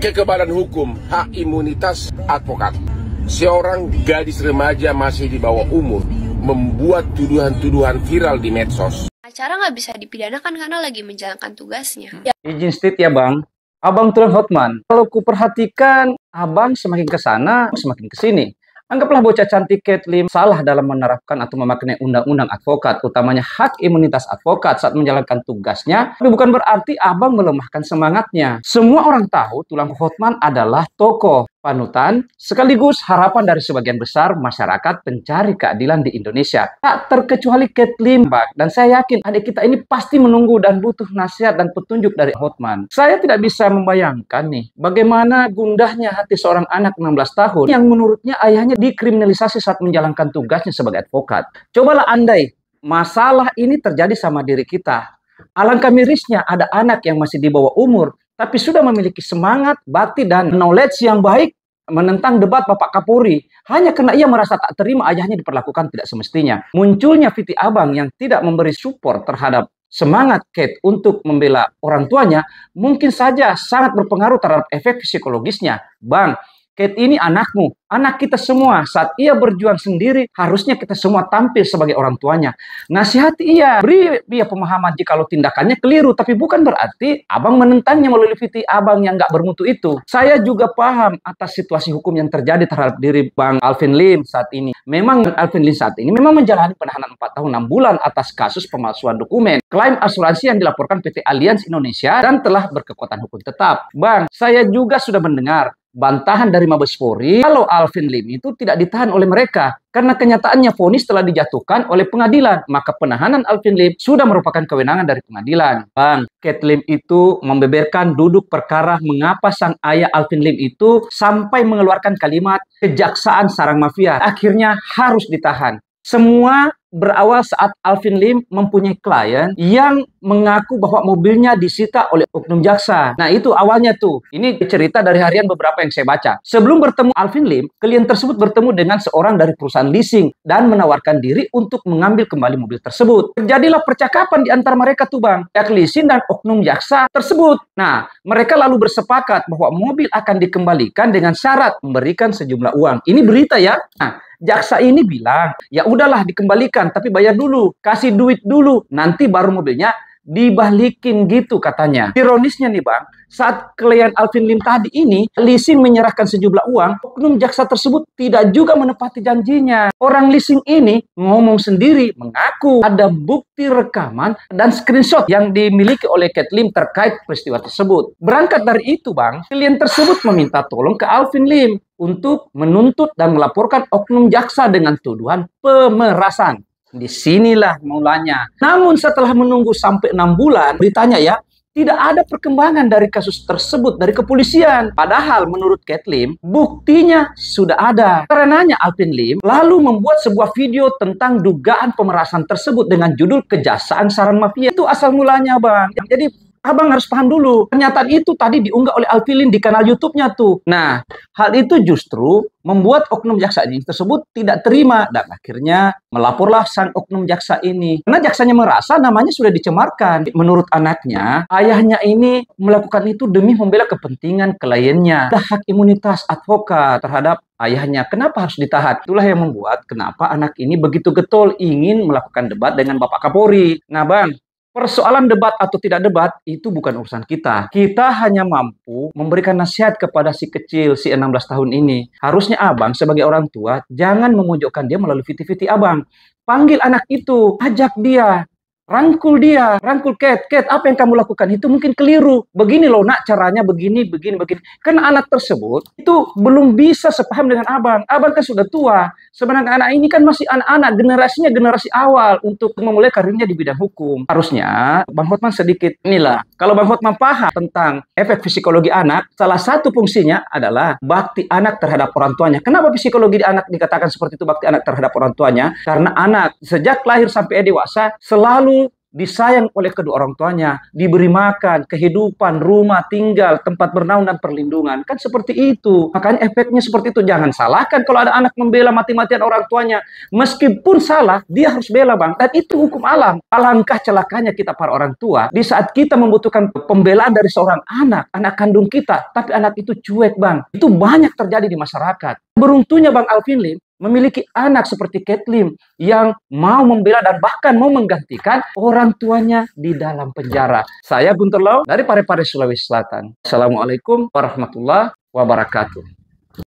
kekebalan hukum, hak imunitas advokat. Seorang gadis remaja masih di bawah umur membuat tuduhan-tuduhan viral di medsos. Acara nggak bisa dipidanakan karena lagi menjalankan tugasnya. Izin state ya bang, abang Tulen Hotman. Kalau ku perhatikan, abang semakin ke sana, semakin ke sini. Anggaplah bocah cantik Kate Lim salah dalam menerapkan atau memaknai undang-undang advokat, utamanya hak imunitas advokat saat menjalankan tugasnya. Tapi bukan berarti abang melemahkan semangatnya. Semua orang tahu Tulen Hotman adalah tokoh panutan, sekaligus harapan dari sebagian besar masyarakat pencari keadilan di Indonesia. Tak terkecuali Kate Lim, dan saya yakin adik kita ini pasti menunggu dan butuh nasihat dan petunjuk dari Hotman. Saya tidak bisa membayangkan nih, bagaimana gundahnya hati seorang anak 16 tahun yang menurutnya ayahnya dikriminalisasi saat menjalankan tugasnya sebagai advokat. Cobalah andai masalah ini terjadi sama diri kita. Alangkah mirisnya ada anak yang masih di bawah umur, tapi sudah memiliki semangat, bakti, dan knowledge yang baik menentang debat Bapak Kapolri hanya karena ia merasa tak terima ayahnya diperlakukan tidak semestinya. Munculnya Viti Abang yang tidak memberi support terhadap semangat Kate untuk membela orang tuanya mungkin saja sangat berpengaruh terhadap efek psikologisnya. Bang, Kate ini anakmu, anak kita semua. Saat ia berjuang sendiri, harusnya kita semua tampil sebagai orang tuanya. Nasihati ia, beri dia pemahaman jikalau tindakannya keliru, tapi bukan berarti abang menentangnya melalui Viti Abang yang nggak bermutu itu. Saya juga paham atas situasi hukum yang terjadi terhadap diri Bang Alvin Lim saat ini. Memang Alvin Lim saat ini memang menjalani penahanan 4 tahun 6 bulan atas kasus pemalsuan dokumen, klaim asuransi yang dilaporkan PT Allianz Indonesia dan telah berkekuatan hukum tetap. Bang, saya juga sudah mendengar bantahan dari Mabes Polri kalau Alvin Lim itu tidak ditahan oleh mereka karena kenyataannya vonis telah dijatuhkan oleh pengadilan, maka penahanan Alvin Lim sudah merupakan kewenangan dari pengadilan. Bang, Kate Lim itu membeberkan duduk perkara mengapa sang ayah Alvin Lim itu sampai mengeluarkan kalimat kejaksaan sarang mafia akhirnya harus ditahan. Semua berawal saat Alvin Lim mempunyai klien yang mengaku bahwa mobilnya disita oleh oknum jaksa. Nah itu awalnya tuh. Ini cerita dari harian beberapa yang saya baca. Sebelum bertemu Alvin Lim, klien tersebut bertemu dengan seorang dari perusahaan leasing dan menawarkan diri untuk mengambil kembali mobil tersebut. Terjadilah percakapan di antara mereka tuh bang, pihak leasing dan oknum jaksa tersebut. Nah mereka lalu bersepakat bahwa mobil akan dikembalikan dengan syarat memberikan sejumlah uang. Ini berita ya. Nah, jaksa ini bilang, ya udahlah dikembalikan, tapi bayar dulu, kasih duit dulu, nanti baru mobilnya dibalikin gitu katanya. Ironisnya nih bang, saat klien Alvin Lim tadi ini, leasing menyerahkan sejumlah uang, oknum jaksa tersebut tidak juga menepati janjinya. Orang leasing ini ngomong sendiri, mengaku ada bukti rekaman dan screenshot yang dimiliki oleh Kate Lim terkait peristiwa tersebut. Berangkat dari itu bang, klien tersebut meminta tolong ke Alvin Lim untuk menuntut dan melaporkan oknum jaksa dengan tuduhan pemerasan. Disinilah mulanya. Namun setelah menunggu sampai 6 bulan, beritanya ya, tidak ada perkembangan dari kasus tersebut dari kepolisian. Padahal menurut Kate Lim, buktinya sudah ada. Karenanya Alvin Lim lalu membuat sebuah video tentang dugaan pemerasan tersebut dengan judul Kejaksaan Sarang Mafia. Itu asal mulanya bang. Jadi abang harus paham dulu. Pernyataan itu tadi diunggah oleh Alvin Lim di kanal YouTube-nya tuh. Nah, hal itu justru membuat oknum jaksa ini tersebut tidak terima dan akhirnya melaporlah sang oknum jaksa ini. Karena jaksanya merasa namanya sudah dicemarkan. Menurut anaknya, ayahnya ini melakukan itu demi membela kepentingan kliennya. Ada hak imunitas advokat terhadap ayahnya. Kenapa harus ditahan? Itulah yang membuat kenapa anak ini begitu getol ingin melakukan debat dengan Bapak Kapolri. Nah, Bang, persoalan debat atau tidak debat itu bukan urusan kita. Kita hanya mampu memberikan nasihat kepada si kecil, si 16 tahun ini. Harusnya abang sebagai orang tua jangan memojokkan dia melalui viti-viti abang. Panggil anak itu, ajak dia, rangkul dia, rangkul Kate, apa yang kamu lakukan itu mungkin keliru. Begini loh nak caranya, begini. Karena anak tersebut itu belum bisa sepaham dengan abang. Abang kan sudah tua. Sebenarnya anak ini kan masih anak-anak, generasinya generasi awal untuk memulai karirnya di bidang hukum. Harusnya Bang Hotman sedikit inilah. Kalau Bang Hotman paham tentang efek psikologi anak, salah satu fungsinya adalah bakti anak terhadap orang tuanya. Kenapa psikologi anak dikatakan seperti itu, bakti anak terhadap orang tuanya? Karena anak sejak lahir sampai dewasa selalu disayang oleh kedua orang tuanya, diberi makan, kehidupan, rumah, tinggal, tempat bernaung dan perlindungan. Kan seperti itu. Makanya efeknya seperti itu. Jangan salahkan kalau ada anak membela mati-matian orang tuanya. Meskipun salah, dia harus bela, Bang. Dan itu hukum alam. Alangkah celakanya kita para orang tua, di saat kita membutuhkan pembelaan dari seorang anak kandung kita, tapi anak itu cuek, Bang. Itu banyak terjadi di masyarakat. Beruntungnya Bang Alvin Lim memiliki anak seperti Kate Lim yang mau membela dan bahkan mau menggantikan orang tuanya di dalam penjara. Saya Guntur Lau dari Parepare, Sulawesi Selatan. Assalamualaikum warahmatullahi wabarakatuh.